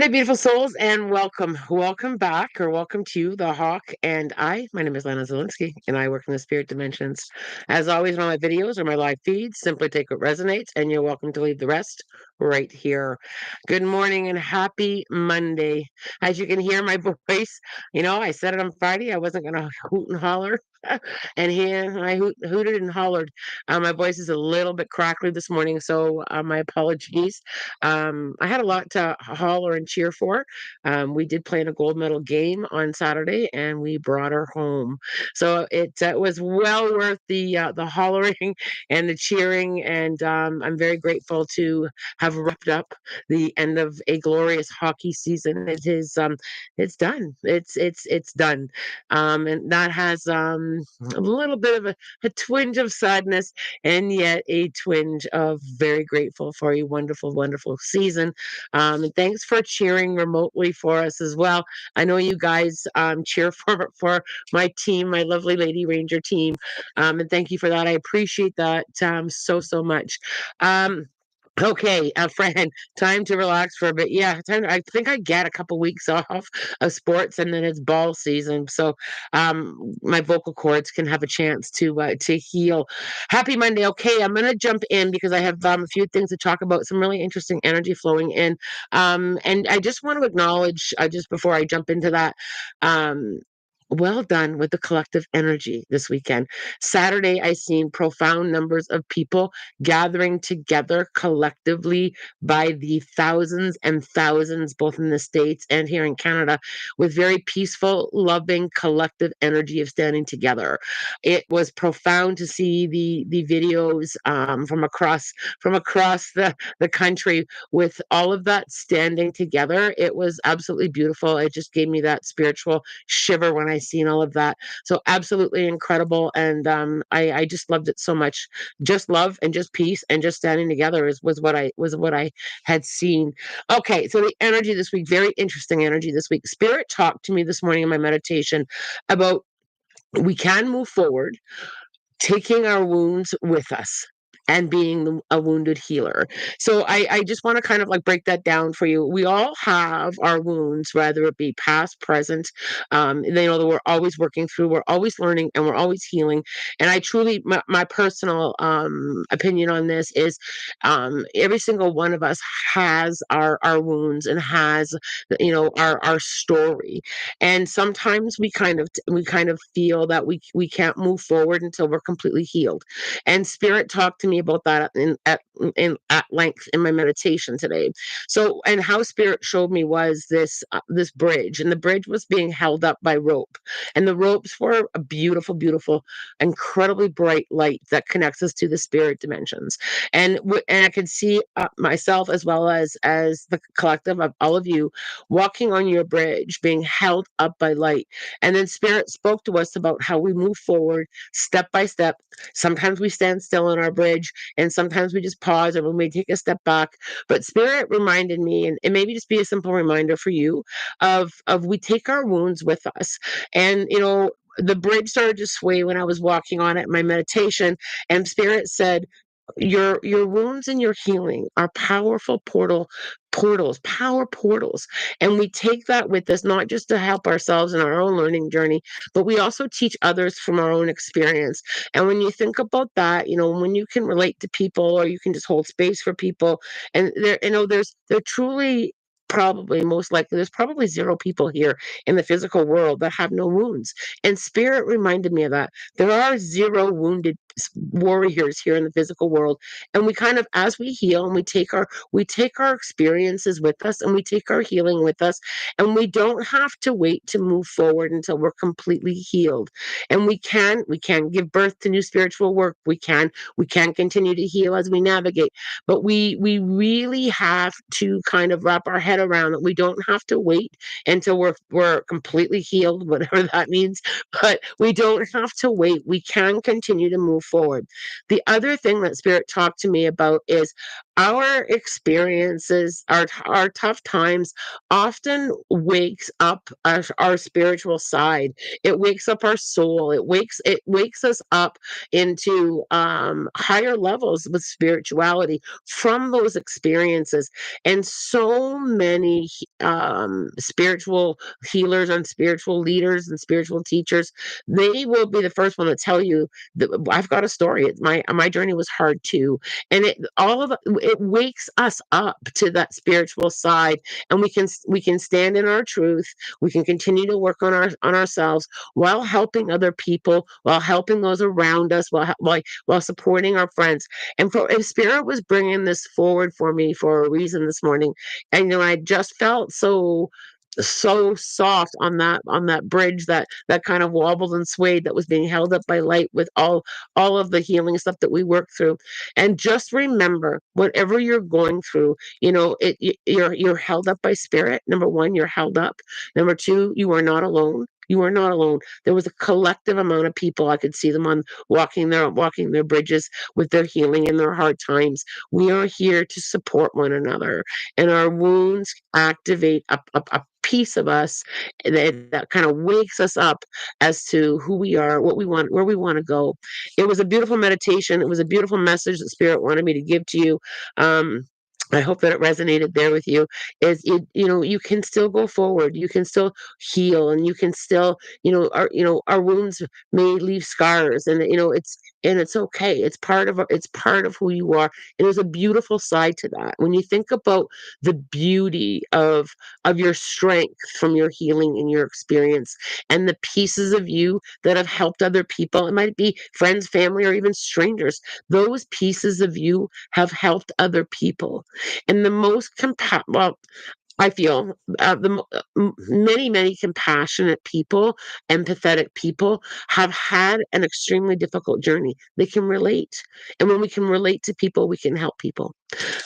Hey, beautiful souls, and welcome. Welcome back, or welcome to The Hawk and I. My name is Lana Zelinsky, and I work in the spirit dimensions. As always, in all my videos or my live feeds, simply take what resonates, and you're welcome to leave the rest right here. Good morning and happy Monday. As you can hear my voice, I said it on Friday. I wasn't going to hoot and holler. And here I hooted and hollered. My voice is a little bit crackly this morning, so my apologies. I had a lot to holler and cheer for. We did play in a gold medal game on Saturday, and we brought her home. So it was well worth the hollering and the cheering. And I'm very grateful to have wrapped up the end of a glorious hockey season. It's done. It's done. And that has a little bit of a twinge of sadness and yet a twinge of very grateful for a wonderful, wonderful season. And thanks for cheering remotely for us as well. I know you guys cheer for my team, my lovely Lady Ranger team, and thank you for that. I appreciate that so much. Okay, friend, time to relax for a bit. Yeah, I think I get a couple weeks off of sports, and then it's ball season, so my vocal cords can have a chance to heal. Happy Monday. Okay, I'm gonna jump in because I have a few things to talk about. Some really interesting energy flowing in, and I just want to acknowledge just before I jump into that. Um, well done with the collective energy this weekend. Saturday, I seen profound numbers of people gathering together collectively by the thousands and thousands, both in the States and here in Canada, with very peaceful, loving, collective energy of standing together. It was profound to see the videos from across the country with all of that standing together. It was absolutely beautiful. It just gave me that spiritual shiver when I seen all of that. So absolutely incredible, and I just loved it so much. Just love and just peace and just standing together was what I had seen. Okay, so the energy this week, very interesting energy this week. Spirit talked to me this morning in my meditation about we can move forward taking our wounds with us and being a wounded healer. So I just want to kind of like break that down for you. We all have our wounds, whether it be past, present, that we're always working through, we're always learning, and we're always healing. And I truly, my personal opinion on this is every single one of us has our wounds and has, our story. And sometimes we kind of feel that we can't move forward until we're completely healed. And spirit talked to me about that at length in my meditation today. So, and how spirit showed me was this bridge, and the bridge was being held up by rope, and the ropes were a beautiful, beautiful, incredibly bright light that connects us to the spirit dimensions. And I could see myself, as well as the collective of all of you, walking on your bridge, being held up by light. And then spirit spoke to us about how we move forward step by step. Sometimes we stand still on our bridge, and sometimes we just pause, and we may take a step back. But spirit reminded me, and maybe just be a simple reminder for you, of we take our wounds with us. And the bridge started to sway when I was walking on it in my meditation, and spirit said, your wounds and your healing are powerful power portals. And we take that with us, not just to help ourselves in our own learning journey, but we also teach others from our own experience. And when you think about that, when you can relate to people, or you can just hold space for people, and there truly, probably, most likely, there's probably zero people here in the physical world that have no wounds. And spirit reminded me of that. There are zero wounded warriors here in the physical world. And we kind of, as we heal, and we take our experiences with us, and we take our healing with us, and we don't have to wait to move forward until we're completely healed. And we can give birth to new spiritual work. We can continue to heal as we navigate. But we really have to kind of wrap our head around that we don't have to wait until we're completely healed, whatever that means. But we don't have to wait. We can continue to move forward. The other thing that spirit talked to me about is our experiences, our tough times often wakes up our spiritual side. It wakes up our soul. It wakes us up into higher levels with spirituality from those experiences. And so many spiritual healers and spiritual leaders and spiritual teachers, they will be the first one to tell you that I've got a story. My journey was hard too, and it wakes us up to that spiritual side, and we can stand in our truth. We can continue to work on ourselves while helping other people, while helping those around us, while supporting our friends. And for if spirit was bringing this forward for me for a reason this morning, and I just felt so soft on that bridge that kind of wobbled and swayed, that was being held up by light with all of the healing stuff that we work through. And just remember, whatever you're going through, you're held up by spirit. Number one, you're held up. Number two, you are not alone. You are not alone. There was a collective amount of people. I could see them on walking their bridges with their healing in their hard times. We are here to support one another, and our wounds activate a piece of us that kind of wakes us up as to who we are, what we want, where we want to go. It was a beautiful meditation. It was a beautiful message that spirit wanted me to give to you. I hope that it resonated there with you. You can still go forward. You can still heal, and you can still, our wounds may leave scars, and it's okay. It's part of who you are. And there's a beautiful side to that. When you think about the beauty of your strength from your healing and your experience, and the pieces of you that have helped other people, it might be friends, family, or even strangers. Those pieces of you have helped other people. And the most well, I feel many compassionate people, empathetic people have had an extremely difficult journey. They can relate. And when we can relate to people, we can help people.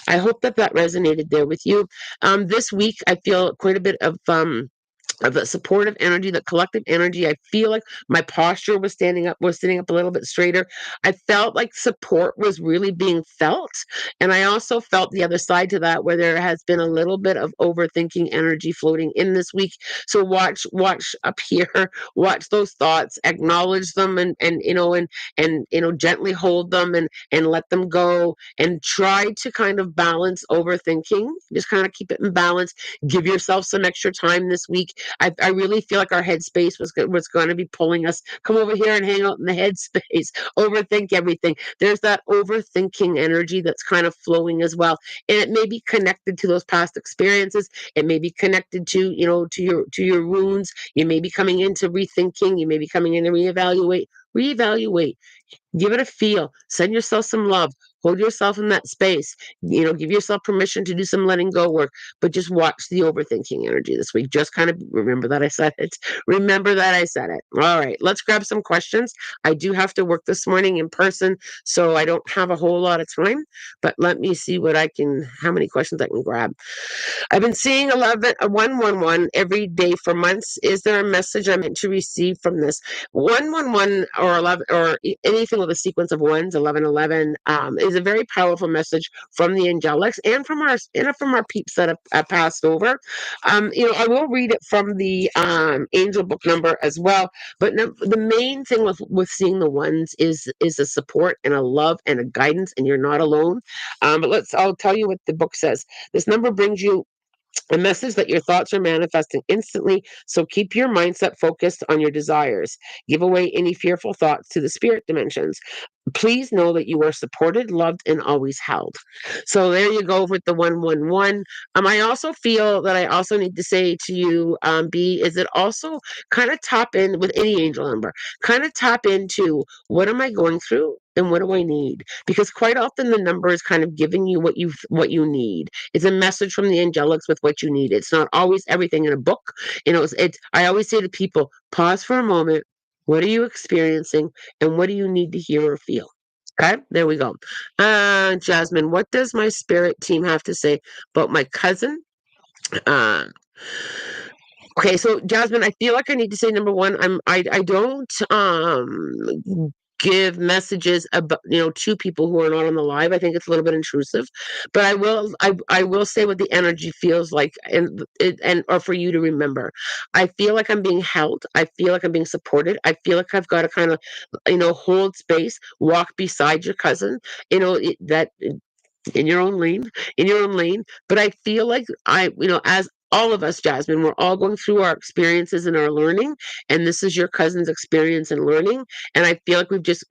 I hope that that resonated there with you. This week, I feel quite a bit of the supportive energy, the collective energy. I feel like my posture was sitting up a little bit straighter. I felt like support was really being felt. And I also felt the other side to that, where there has been a little bit of overthinking energy floating in this week. So watch up here, watch those thoughts, acknowledge them, and gently hold them, and let them go, and try to kind of balance overthinking. Just kind of keep it in balance. Give yourself some extra time this week. I really feel like our headspace was going to be pulling us. Come over here and hang out in the headspace. Overthink everything. There's that overthinking energy that's kind of flowing as well, and it may be connected to those past experiences. It may be connected to your wounds. You may be coming into rethinking. You may be coming in to reevaluate. Reevaluate. Give it a feel. Send yourself some love. Hold yourself in that space. Give yourself permission to do some letting go work, but just watch the overthinking energy this week. Just kind of remember that I said it. Remember that I said it. All right, let's grab some questions. I do have to work this morning in person, so I don't have a whole lot of time, but let me see how many questions I can grab. I've been seeing 111 every day for months. Is there a message I'm meant to receive from this? 111 or 11 or anything with a sequence of ones, 1111, is a very powerful message from the angelics and from our peeps that have passed over. I will read it from the angel book number as well. But no, the main thing with seeing the ones is a support and a love and a guidance, and you're not alone. But I'll tell you what the book says. This number brings you a message that your thoughts are manifesting instantly, so keep your mindset focused on your desires. Give away any fearful thoughts to the spirit dimensions. Please know that you are supported, loved, and always held. So there you go with the 111. I also feel that I also need to say to you, B, is it also kind of tap in with any angel number, kind of tap into what am I going through and what do I need? Because quite often the number is kind of giving you what you need. It's a message from the angelics with what you need. It's not always everything in a book. I always say to people, pause for a moment. What are you experiencing, and what do you need to hear or feel? Okay, there we go. Jasmine, what does my spirit team have to say about my cousin? Uh, okay, so Jasmine, I feel like I need to say number one, I don't give messages about, to people who are not on the live. I think it's a little bit intrusive, but I will say what the energy feels like, and or for you to remember. I feel like I'm being held. I feel like I'm being supported. I feel like I've got to kind of, hold space, walk beside your cousin, that in your own lane, in your own lane. But I feel like as all of us, Jasmine, we're all going through our experiences and our learning, and this is your cousin's experience and learning. And I feel like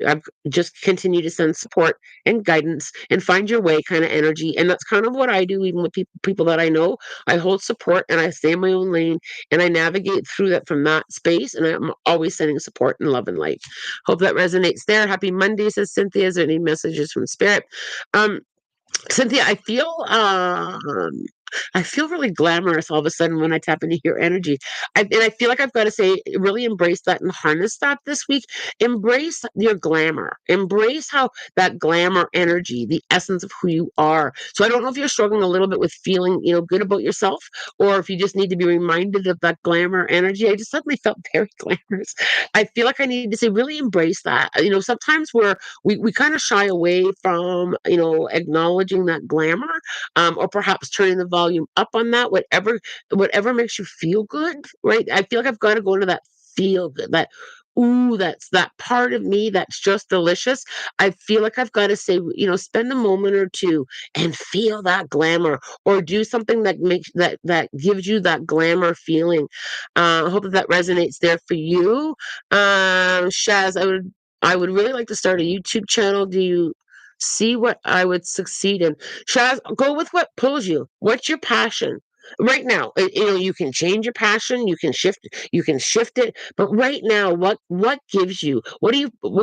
I've just continued to send support and guidance and find your way kind of energy, and that's kind of what I do, even with people that I know. I hold support and I stay in my own lane, and I navigate through that from that space, and I'm always sending support and love and light. Hope that resonates there. Happy Monday, says Cynthia. Is there any messages from spirit? um Cynthia, I feel really glamorous all of a sudden when I tap into your energy. And I feel like I've got to say, really embrace that and harness that this week. Embrace your glamour. Embrace how that glamour energy, the essence of who you are. So I don't know if you're struggling a little bit with feeling, good about yourself, or if you just need to be reminded of that glamour energy. I just suddenly felt very glamorous. I feel like I need to say, really embrace that. Sometimes we kind of shy away from acknowledging that glamour, or perhaps turning the volume up on that, whatever makes you feel good, right? I feel like I've got to go into that feel good, that ooh, that's that part of me that's just delicious. I feel like I've got to say, spend a moment or two and feel that glamour, or do something that makes that gives you that glamour feeling. I hope that resonates there for you. Shaz, I would really like to start a YouTube channel. Do you see what I would succeed in? Shaz, go with what pulls you. What's your passion? Right now, you can change your passion, you can shift it, but right now, what gives you? What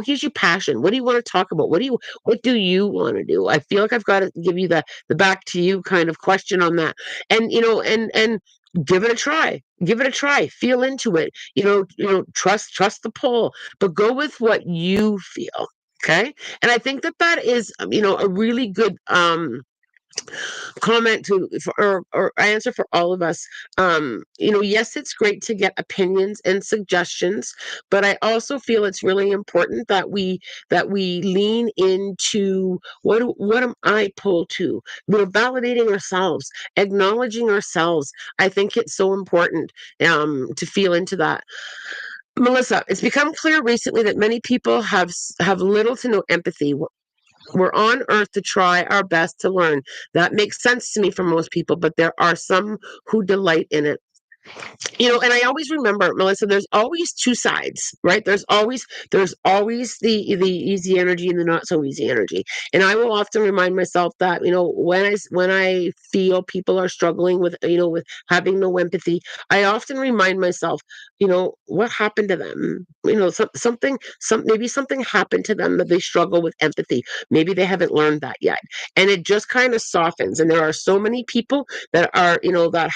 gives you passion? What do you want to talk about? What do you want to do? I feel like I've got to give you the back to you kind of question on that. And give it a try. Give it a try. Feel into it. Trust the pull, but go with what you feel. Okay. And I think that is, a really good comment or answer for all of us. Yes, it's great to get opinions and suggestions, but I also feel it's really important that we lean into what am I pulled to? Validating ourselves, acknowledging ourselves. I think it's so important to feel into that. Melissa, it's become clear recently that many people have little to no empathy. We're on earth to try our best to learn. That makes sense to me for most people, but there are some who delight in it. And I always remember, Melissa, there's always two sides, right? There's always the easy energy and the not so easy energy. And I will often remind myself that, when I feel people are struggling with having no empathy, I often remind myself, what happened to them? Maybe something happened to them that they struggle with empathy. Maybe they haven't learned that yet. And it just kind of softens. And there are so many people that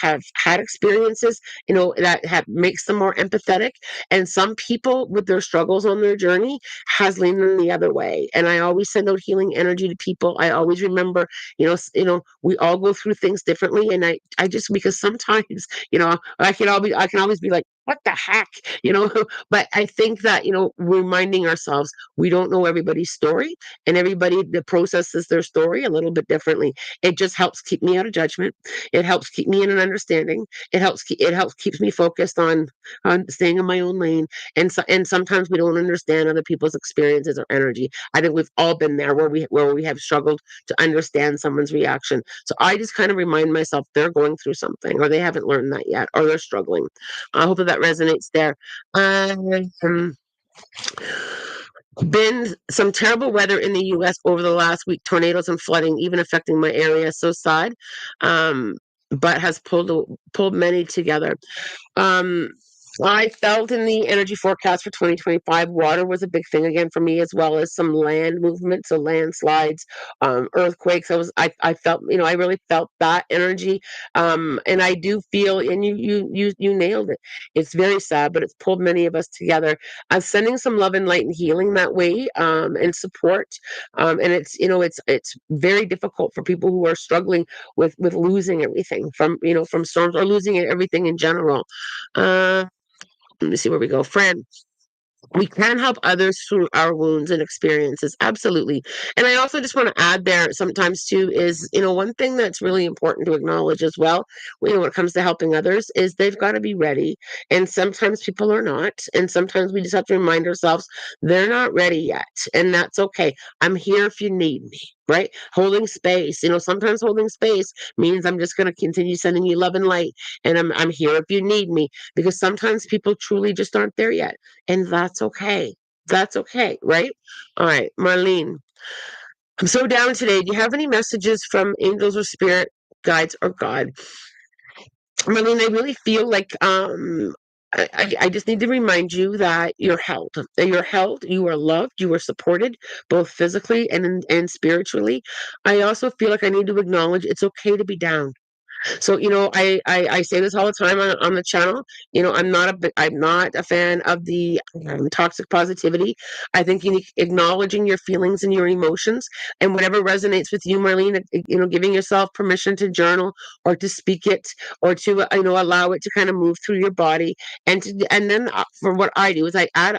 have had experiences, that makes them more empathetic. And some people with their struggles on their journey has leaned in the other way. And I always send out healing energy to people. I always remember, we all go through things differently. And I just, because sometimes, I can always be like, what the heck, but I think that, reminding ourselves, we don't know everybody's story, and everybody that processes their story a little bit differently. It just helps keep me out of judgment. It helps keep me in an understanding. It helps keeps me focused on staying in my own lane. And sometimes we don't understand other people's experiences or energy. I think we've all been there where we have struggled to understand someone's reaction. So I just kind of remind myself they're going through something, or they haven't learned that yet, or they're struggling. I hope that resonates there. Um, been some terrible weather in the US over the last week, tornadoes and flooding, even affecting my area. So sad. Um, but has pulled many together. Um, I felt in the energy forecast for 2025, water was a big thing again for me, as well as some land movement, so landslides, earthquakes. I felt, I really felt that energy. And I do feel, and you nailed it. It's very sad, but it's pulled many of us together. I'm sending some love and light and healing that way, and support. And it's very difficult for people who are struggling with losing everything from storms, or losing everything in general. Uh, Let me see where we go. Fran, We can help others through our wounds and experiences, absolutely. And I also just want to add there sometimes too is, one thing that's really important to acknowledge as well, when it comes to helping others, is they've got to be ready. And sometimes people are not, and sometimes we just have to remind ourselves they're not ready yet, and that's okay. I'm here if you need me. Right, holding space. Sometimes holding space means I'm just going to continue sending you love and light, and I'm here if you need me, because sometimes people truly just aren't there yet, and that's okay. That's okay, right? All right, Marlene, I'm so down today. Do you have any messages from angels or spirit guides or God? Marlene, I really feel like I just need to remind you that you're held. That you're held, you are loved, you are supported, both physically and spiritually. I also feel like I need to acknowledge it's okay to be down. So, I say this all the time on the channel. I'm not a fan of the toxic positivity. I think you need acknowledging your feelings and your emotions, and whatever resonates with you, Marlene. Giving yourself permission to journal or to speak it, or to allow it to kind of move through your body, and then for what I do is I add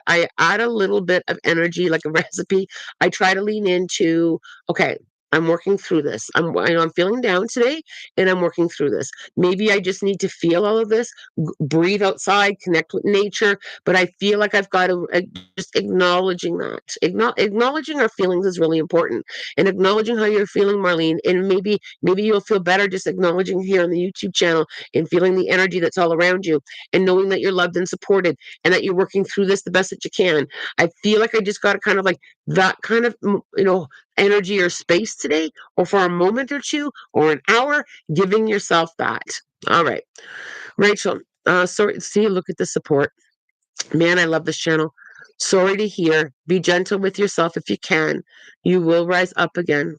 a little bit of energy, like a recipe. I try to lean into, okay, I'm working through this. I'm feeling down today, and I'm working through this. Maybe I just need to feel all of this, breathe outside, connect with nature. But I feel like I've got to just acknowledging that. Acknowledging our feelings is really important, and acknowledging how you're feeling, Marlene. And maybe you'll feel better just acknowledging here on the YouTube channel and feeling the energy that's all around you, and knowing that you're loved and supported, and that you're working through this the best that you can. I feel like I just got to kind of like that kind of energy or space today, or for a moment or two, or an hour, giving yourself that. All right, Rachel. Sorry. See, look at the support. Man, I love this channel. Sorry to hear. Be gentle with yourself if you can. You will rise up again.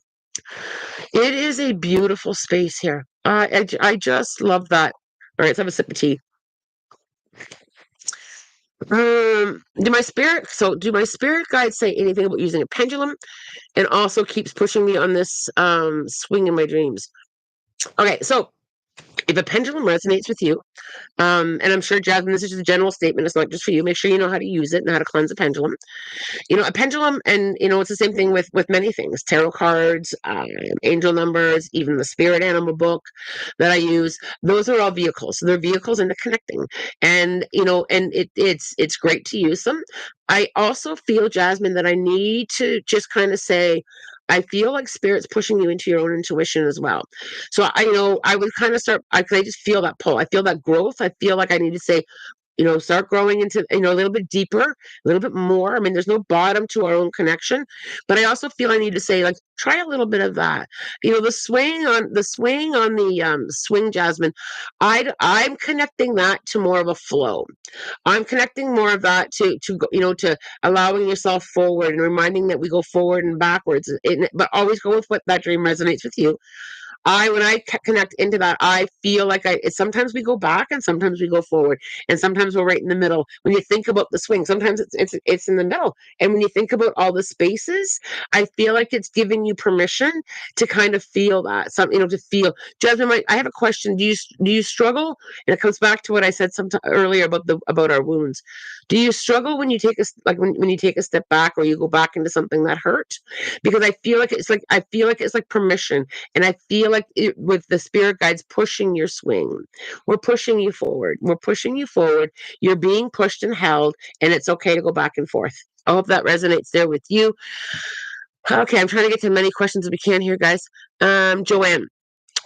It is a beautiful space here. I just love that. All right, let's have a sip of tea. Do my spirit guides say anything about using a pendulum? And also keeps pushing me on this swing in my dreams. Okay, so if a pendulum resonates with you, and I'm sure, Jasmine, this is just a general statement. It's not just for you. Make sure you know how to use it and how to cleanse a pendulum. A pendulum, and it's the same thing with many things: tarot cards, angel numbers, even the spirit animal book that I use. Those are all vehicles. So they're vehicles into connecting, and it's great to use them. I also feel, Jasmine, that I need to just kind of say, I feel like spirit's pushing you into your own intuition as well. So I would kind of start. I just feel that pull. I feel that growth. I feel like I need to say, start growing into, a little bit deeper, a little bit more. I mean, there's no bottom to our own connection, but I also feel I need to say, like, try a little bit of that. The swing on the swing, Jasmine. I'm connecting that to more of a flow. I'm connecting more of that to allowing yourself forward and reminding that we go forward and backwards, but always go with what that dream resonates with you. When I connect into that, I feel like sometimes we go back and sometimes we go forward, and sometimes we're right in the middle. When you think about the swing, sometimes it's in the middle, and when you think about all the spaces, I feel like it's giving you permission to kind of feel that, to feel. Jasmine, I have a question. Do you struggle? And it comes back to what I said earlier about our wounds. Do you struggle when you take when you take a step back, or you go back into something that hurt? Because I feel like it's like permission, and I feel like with the spirit guides pushing your swing, we're pushing you forward. We're pushing you forward. You're being pushed and held, and it's okay to go back and forth. I hope that resonates there with you. Okay, I'm trying to get to as many questions as we can here, guys. Joanne,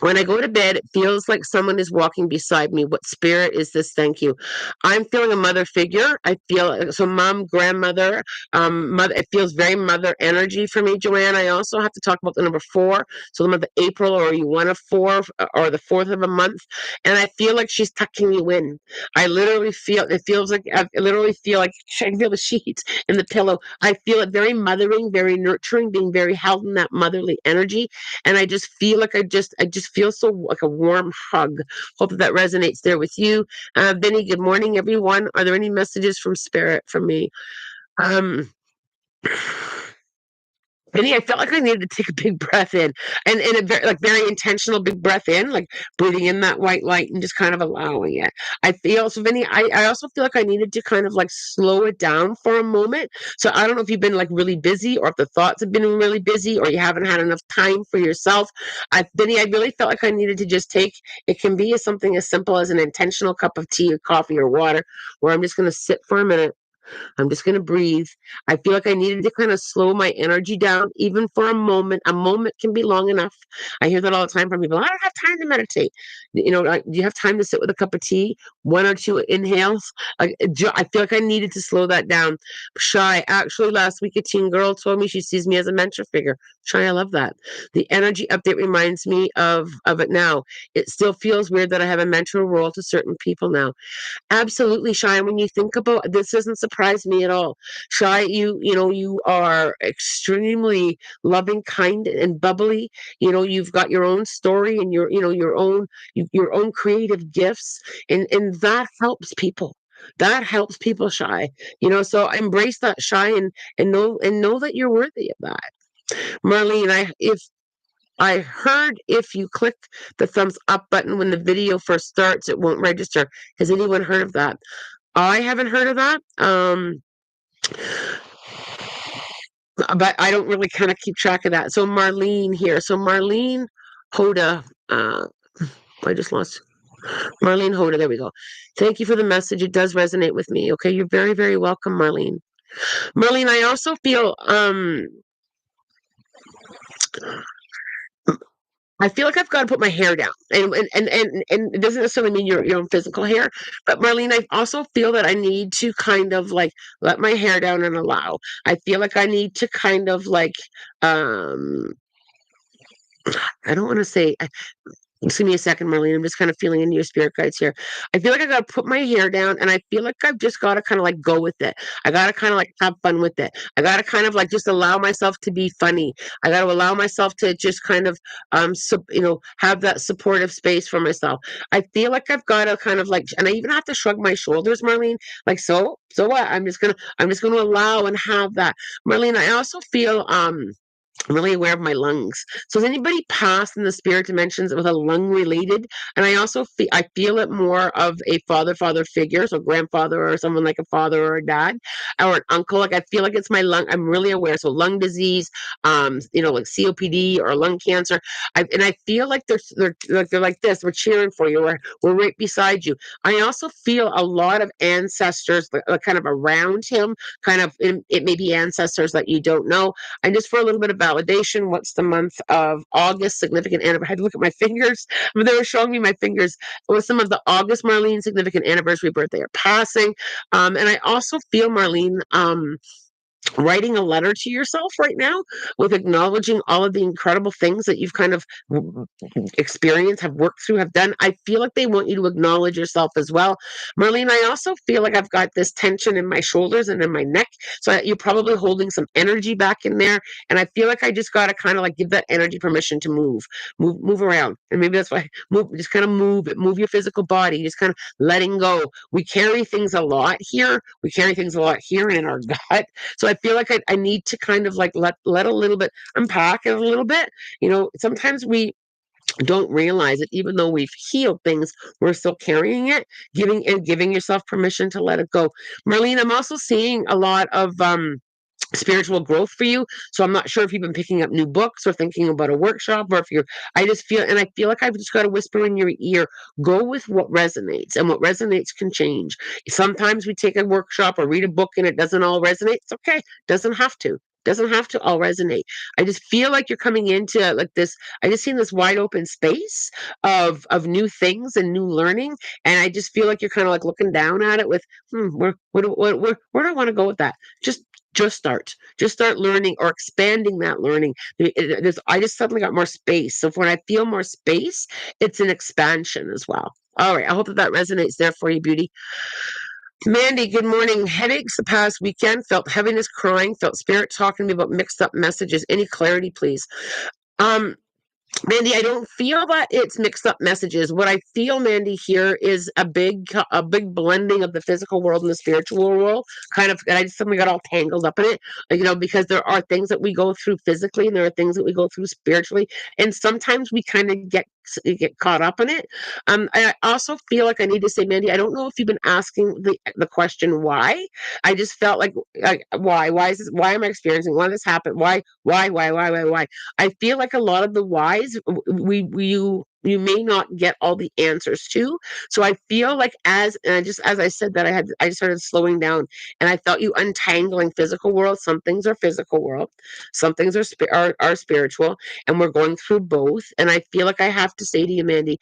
when I go to bed, it feels like someone is walking beside me. What spirit is this? Thank you. I'm feeling a mother figure. I feel so, mom, grandmother, mother. It feels very mother energy for me, Joanne. I also have to talk about the number 4. So the month of April, or you want a 4, or the 4th of a month, and I feel like she's tucking you in. I literally feel. It feels like I literally feel like I can feel the sheets and the pillow. I feel it very mothering, very nurturing, being very held in that motherly energy, and I just feel like I just feel so like a warm hug. Hope that resonates there with you. Vinny, good morning, everyone. Are there any messages from spirit from me? Um, Really, I felt like I needed to take a big breath in, and a very, like, very intentional big breath in, like breathing in that white light and just kind of allowing it. I feel so, Vinny. I also feel like I needed to kind of like slow it down for a moment. So I don't know if you've been like really busy, or if the thoughts have been really busy, or you haven't had enough time for yourself. Vinny, I really felt like I needed to just take. It can be something as simple as an intentional cup of tea or coffee or water, where I'm just going to sit for a minute. I'm just going to breathe. I feel like I needed to kind of slow my energy down, even for a moment. A moment can be long enough. I hear that all the time from people. I don't have time to meditate. Do you have time to sit with a cup of tea, one or two inhales? I feel like I needed to slow that down. Shy, actually, last week a teen girl told me she sees me as a mentor figure. Shy, I love that. The energy update reminds me of it now. It still feels weird that I have a mentor role to certain people now. Absolutely, Shy. When you think about this, doesn't surprise me at all. Shy, you are extremely loving, kind, and bubbly. You've got your own story and your own creative gifts, and that helps people. That helps people, Shy. So embrace that, Shy, and know that you're worthy of that. Marlene, I heard if you click the thumbs up button when the video first starts, it won't register. Has anyone heard of that? I haven't heard of that. But I don't really kind of keep track of that. So Marlene here. So Marlene Hoda. I just lost Marlene Hoda. There we go. Thank you for the message. It does resonate with me. Okay, you're very, very welcome, Marlene. Marlene, I also feel I feel like I've got to put my hair down, and it doesn't necessarily mean your own physical hair, but Marlene, I also feel that I need to kind of like let my hair down and allow. I feel like I need to kind of like, um, I don't want to say. Just give me a second, Marlene. I'm just kind of feeling into your spirit guides here. I feel like I got to put my hair down, and I feel like I've just got to kind of like go with it. I got to kind of like have fun with it. I got to kind of like just allow myself to be funny. I got to allow myself to just kind of, have that supportive space for myself. I feel like I've got to kind of like, and I even have to shrug my shoulders, Marlene. Like, so what? I'm just gonna allow and have that, Marlene. I also feel I'm really aware of my lungs. So has anybody passed in the spirit dimensions with a lung related? And I feel it more of a father figure, so grandfather or someone like a father or a dad or an uncle. Like I feel like it's my lung. I'm really aware. So lung disease, like COPD or lung cancer. And I feel like they're like this. We're cheering for you. We're right beside you. I also feel a lot of ancestors kind of around him. Kind of it may be ancestors that you don't know. And just for a little bit of validation, what's the month of August significant anniversary? I had to look at my fingers, but they were showing me my fingers. It was some of the August Marlene significant anniversary birthday or passing. And I also feel, Marlene, writing a letter to yourself right now with acknowledging all of the incredible things that you've kind of experienced, have worked through, have done. I feel like they want you to acknowledge yourself as well. Marlene, I also feel like I've got this tension in my shoulders and in my neck. So you're probably holding some energy back in there. And I feel like I just got to kind of like give that energy permission to move around. And maybe that's why just kind of move your physical body, just kind of letting go. We carry things a lot here. We carry things a lot here in our gut. So I feel like I need to kind of like let a little bit unpack it a little bit. Sometimes we don't realize it, even though we've healed things, we're still carrying it, giving yourself permission to let it go. Marlene, I'm also seeing a lot of spiritual growth for you. So I'm not sure if you've been picking up new books or thinking about a workshop, or if I feel like I've just got to whisper in your ear, go with what resonates, and what resonates can change. Sometimes we take a workshop or read a book and it doesn't all resonate. It's okay. Doesn't have to all resonate. I just feel like you're coming into like this. I just seen this wide open space of new things and new learning, and I just feel like you're kind of like looking down at it with, where do I want to go with that? Just start learning or expanding that learning. I just suddenly got more space. So when I feel more space, it's an expansion as well. All right, I hope that resonates there for you, beauty. Mandy, good morning. Headaches the past weekend, felt heaviness, crying, felt spirit talking to me about mixed up messages. Any clarity, please? Um, Mandy, I don't feel that it's mixed up messages. What I feel, Mandy, here is a big blending of the physical world and the spiritual world. Kind of, and I just suddenly got all tangled up in it, because there are things that we go through physically, and there are things that we go through spiritually, and sometimes we kind of get caught up in it. I also feel like I need to say, Mandy, I don't know if you've been asking the question why. I just felt like why is this? Why am I experiencing? Why this happened? Why? I feel like a lot of the whys you may not get all the answers to. So I feel like and I just as I said that I just started slowing down, and I felt you untangling physical world. Some things are physical world, some things are spiritual, and we're going through both. And I feel like I have to say to you, Mandy,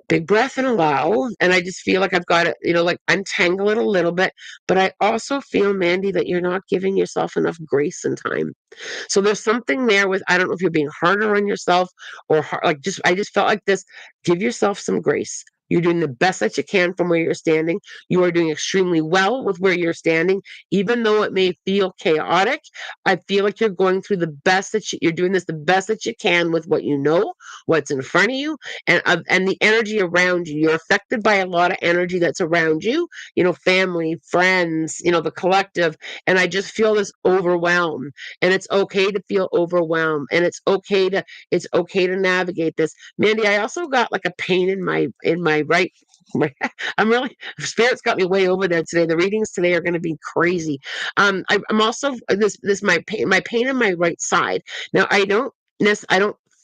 big breath and allow. And I just feel like I've got to, like untangle it a little bit. But I also feel, Mandy, that you're not giving yourself enough grace and time. So there's something there with, I don't know if you're being harder on yourself or I just felt like this. Give yourself some grace. You're doing the best that you can from where you're standing. You are doing extremely well with where you're standing, even though it may feel chaotic. I feel like you're going through the best you're doing this the best that you can with what you know, what's in front of you, and the energy around you. You're affected by a lot of energy that's around you. Family, friends, the collective, and I just feel this overwhelm, and it's okay to feel overwhelmed, and it's okay to navigate this. Mandy, I also got like a pain in my right. I'm really, spirit's got me way over there today. The readings today are going to be crazy. I'm also my pain in my right side. Now I don't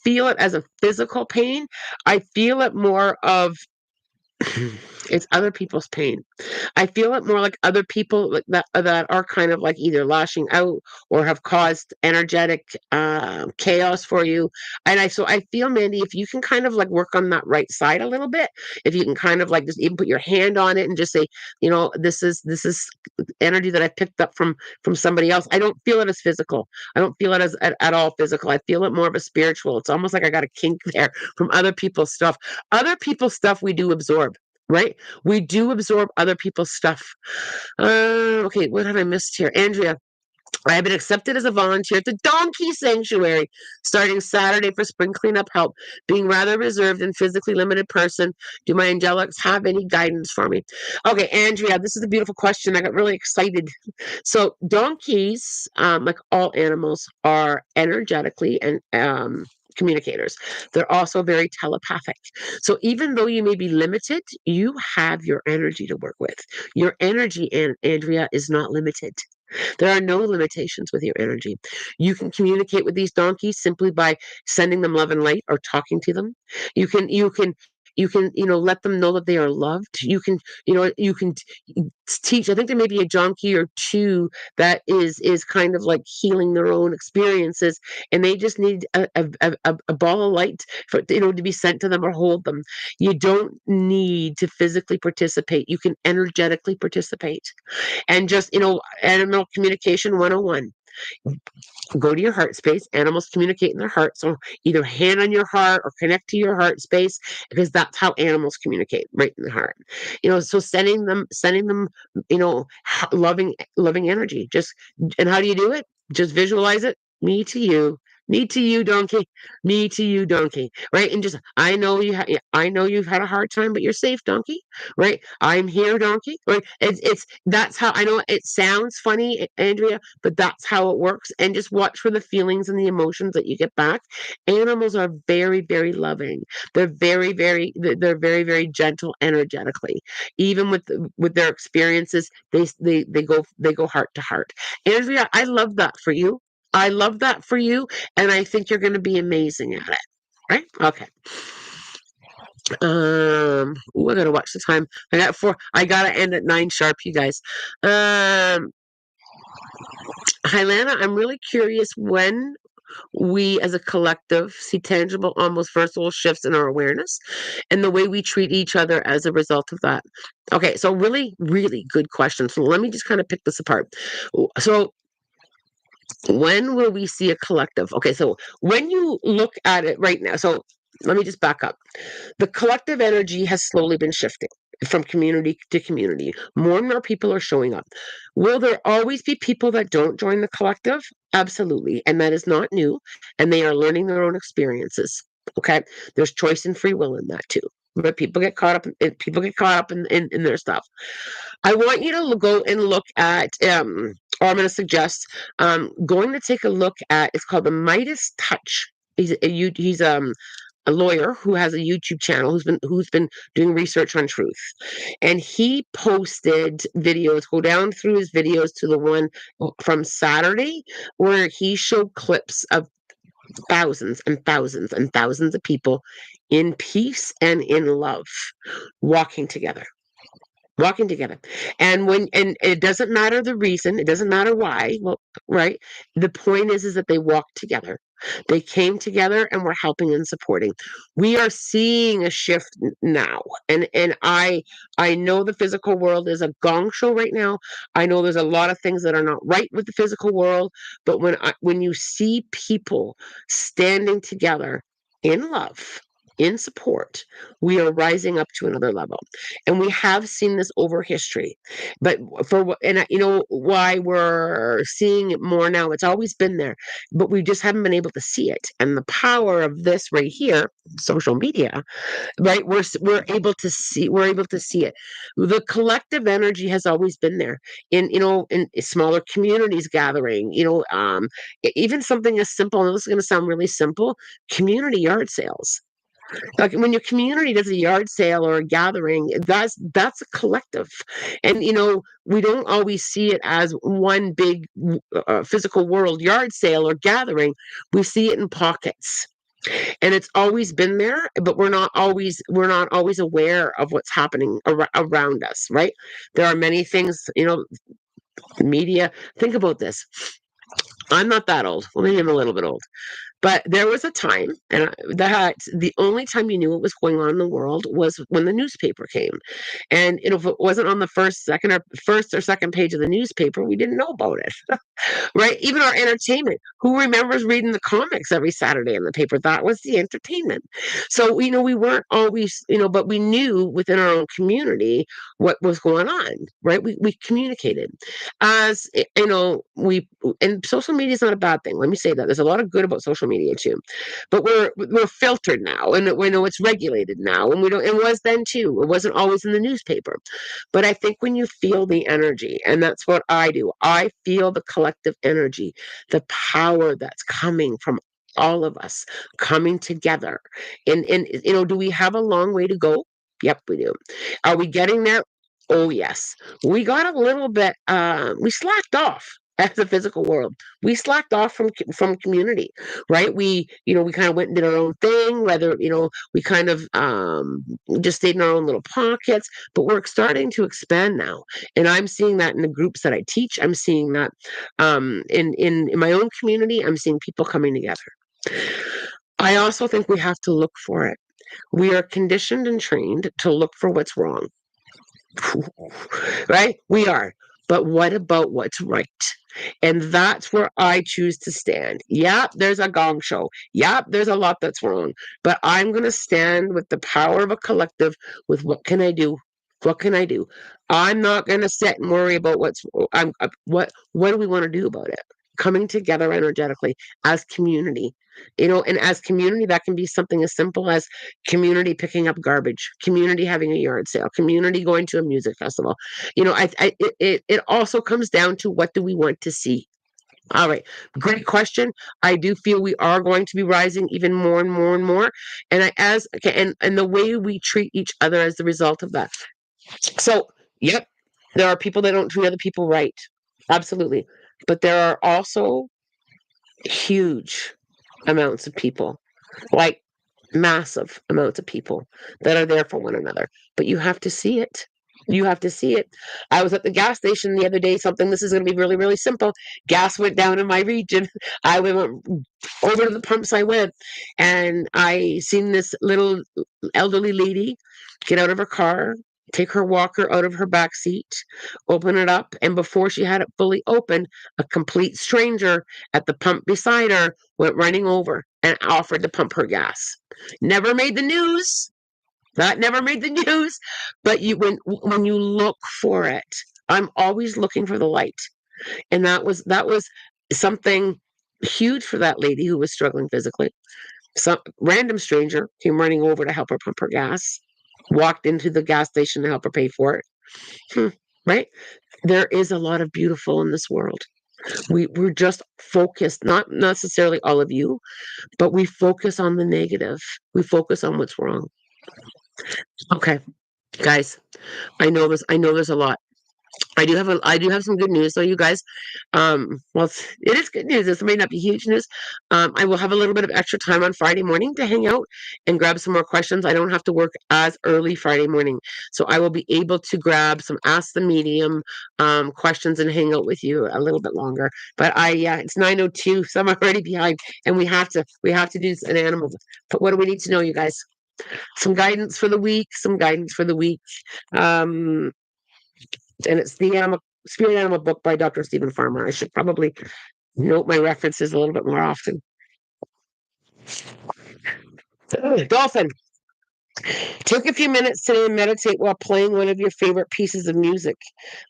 feel it as a physical pain. I feel it more of it's other people's pain. I feel it more like other people that are kind of like either lashing out or have caused energetic chaos for you. And I feel, Mandy, if you can kind of like work on that right side a little bit, if you can kind of like just even put your hand on it and just say, this is energy that I picked up from somebody else. I don't feel it as physical. I don't feel it as at all physical. I feel it more of a spiritual. It's almost like I got a kink there from other people's stuff. Other people's stuff we do absorb, right? We do absorb other people's stuff. Okay, what have I missed here? Andrea, I have been accepted as a volunteer at the Donkey Sanctuary starting Saturday for spring cleanup help. Being rather reserved and physically limited person, do my angelics have any guidance for me? Okay, Andrea, this is a beautiful question. I got really excited. So donkeys, like all animals, are energetically and communicators. They're also very telepathic. So even though you may be limited, you have your energy to work with. Your energy, Andrea, is not limited. There are no limitations with your energy. You can communicate with these donkeys simply by sending them love and light or talking to them. You can let them know that they are loved. You can teach. I think there may be a donkey or two that is kind of like healing their own experiences, and they just need a ball of light to be sent to them or hold them. You don't need to physically participate. You can energetically participate. And just, animal communication 101. Go to your heart space. Animals communicate in their heart. So either hand on your heart or connect to your heart space, because that's how animals communicate, right in the heart. So sending them, loving energy. And how do you do it? Just visualize it. Me to you. Me to you, donkey. Me to you, donkey. Right? And just, I know you've had a hard time, but you're safe, donkey. Right? I'm here, donkey. Right? That's how I know it sounds funny, Andrea, but that's how it works. And just watch for the feelings and the emotions that you get back. Animals are very, very loving. They're very, very gentle energetically. Even with their experiences, they go heart to heart. Andrea, I love that for you. I love that for you, and I think you're going to be amazing at it. Right? Okay. I gotta watch the time. I gotta end at 9 sharp, you guys. Hylana, I'm really curious when we as a collective see tangible, almost virtual shifts in our awareness and the way we treat each other as a result of that. Okay, so really, really good question. So let me just kind of pick this apart. So when will we see a collective? Okay, so when you look at it right now, so let me just back up. The collective energy has slowly been shifting from community to community. More and more people are showing up. Will there always be people that don't join the collective? Absolutely. And that is not new. And they are learning their own experiences. Okay, there's choice and free will in that too. But people get caught up in their stuff. I want you to go and look at, or I'm going to suggest going to take a look at. It's called the Midas Touch. He's a lawyer who has a YouTube channel who's been doing research on truth, and he posted videos. Go down through his videos to the one from Saturday where he showed clips of thousands and thousands and thousands of people in peace and in love walking together, walking together. And it doesn't matter the reason, it doesn't matter why. Well, right, the point is that they walked together, they came together and were helping and supporting. We are seeing a shift now, and I know the physical world is a gong show right now. I know there's a lot of things that are not right with the physical world, but when you see people standing together in love, in support, we are rising up to another level. And we have seen this over history. But you know why we're seeing it more now? It's always been there, but we just haven't been able to see it. And the power of this right here, social media, right? We're able to see, it. The collective energy has always been there in smaller communities gathering. Even something as simple, and this is going to sound really simple, community yard sales. Like when your community does a yard sale or a gathering, that's a collective. And we don't always see it as one big physical world yard sale or gathering. We see it in pockets, and it's always been there, but we're not always aware of what's happening around us, right? There are many things, media. Think about this. I'm not that old. Well, maybe I'm a little bit old. But there was a time, that the only time you knew what was going on in the world was when the newspaper came. And if it wasn't on the first or second page of the newspaper, we didn't know about it. Right? Even our entertainment. Who remembers reading the comics every Saturday in the paper? That was the entertainment. So, we weren't always, but we knew within our own community what was going on, right? We communicated. As we and social media is not a bad thing. Let me say that. There's a lot of good about social media too. But we're filtered now, and we know it's regulated now, and we don't it was then too. It wasn't always in the newspaper. But I think when you feel the energy, and that's what I do, I feel the collective energy, the power that's coming from all of us coming together. And do we have a long way to go? Yep, we do. Are we getting there? Oh, yes. We got a little bit, we slacked off as the physical world. We slacked off from community, right? We kind of went and did our own thing, whether, we kind of just stayed in our own little pockets, but we're starting to expand now. And I'm seeing that in the groups that I teach. I'm seeing that in my own community. I'm seeing people coming together. I also think we have to look for it. We are conditioned and trained to look for what's wrong. Right? We are. But what about what's right? And that's where I choose to stand. Yeah, there's a gong show. Yeah, there's a lot that's wrong. But I'm going to stand with the power of a collective with what can I do? What can I do? I'm not going to sit and worry about what do we want to do about it? Coming together energetically as community. And as community, that can be something as simple as community picking up garbage, community having a yard sale, community going to a music festival. It also comes down to what do we want to see. All right, great question. I do feel we are going to be rising even more and more and more, and and the way we treat each other as the result of that. So, yep, there are people that don't treat other people right, absolutely, but there are also huge amounts of people, like massive amounts of people that are there for one another. But you have to see it. You have to see it. I was at the gas station the other day. This is going to be really, really simple. Gas went down in my region. I went over to the pumps. I went, and I seen this little elderly lady get out of her car, take her walker out of her back seat, open it up, and before she had it fully open, a complete stranger at the pump beside her went running over and offered to pump her gas. Never made the news. That never made the news. But when you look for it, I'm always looking for the light. And that was something huge for that lady who was struggling physically. Some random stranger came running over to help her pump her gas, walked into the gas station to help her pay for it. Hmm, right? There is a lot of beautiful in this world. We're just focused, not necessarily all of you, but we focus on the negative. We focus on what's wrong. Okay, guys, I know there's a lot. I do have some good news though, you guys. Well, it is good news. This may not be huge news. I will have a little bit of extra time on Friday morning to hang out and grab some more questions. I don't have to work as early Friday morning, so I will be able to grab some Ask the Medium questions and hang out with you a little bit longer. But yeah, it's 9:02, so I'm already behind, and we have to do an animal. But what do we need to know, you guys? Some guidance for the week. Some guidance for the week. Um, and it's the Spirit Animal book by Dr. Stephen Farmer. I should probably note my references a little bit more often. Dolphin. Take a few minutes today and meditate while playing one of your favorite pieces of music.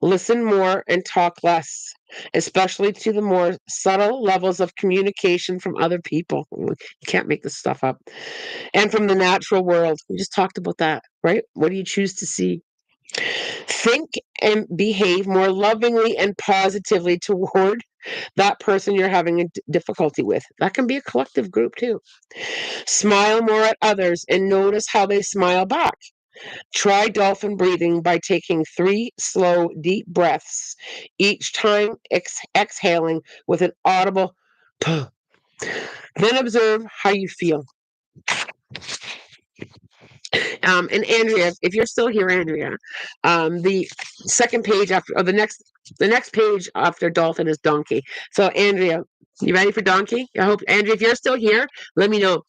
Listen more and talk less, especially to the more subtle levels of communication from other people. You can't make this stuff up. And from the natural world. We just talked about that, right? What do you choose to see? Think and behave more lovingly and positively toward that person you're having a difficulty with. That can be a collective group too. Smile more at others and notice how they smile back. Try dolphin breathing by taking 3 slow, deep breaths, each time exhaling with an audible puh. Then observe how you feel. And Andrea, if you're still here, Andrea, the second page after, or the next page after dolphin is donkey. So Andrea, you ready for donkey? I hope, Andrea, if you're still here, let me know.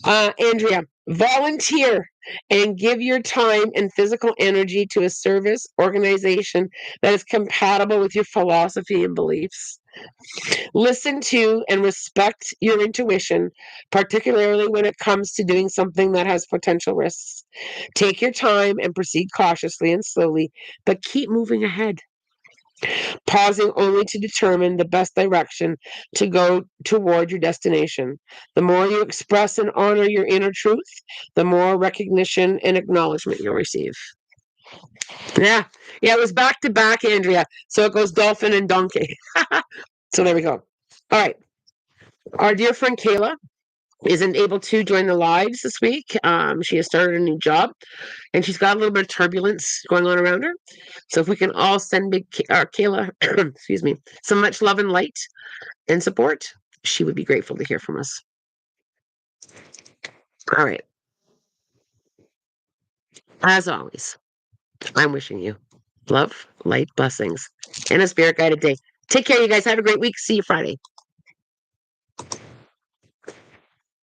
Andrea, volunteer and give your time and physical energy to a service organization that is compatible with your philosophy and beliefs. Listen to and respect your intuition, particularly when it comes to doing something that has potential risks. Take your time and proceed cautiously and slowly, but keep moving ahead, pausing only to determine the best direction to go toward your destination. The more you express and honor your inner truth, the more recognition and acknowledgement you'll receive. Yeah, yeah, it was back to back, Andrea. So it goes dolphin and donkey. So there we go. All right. Our dear friend Kayla isn't able to join the lives this week. She has started a new job and she's got a little bit of turbulence going on around her. So if we can all send Kayla, excuse me, some much love and light and support, she would be grateful to hear from us. All right. As always, I'm wishing you love, light, blessings, and a spirit guided day. Take care, you guys. Have a great week. See you Friday.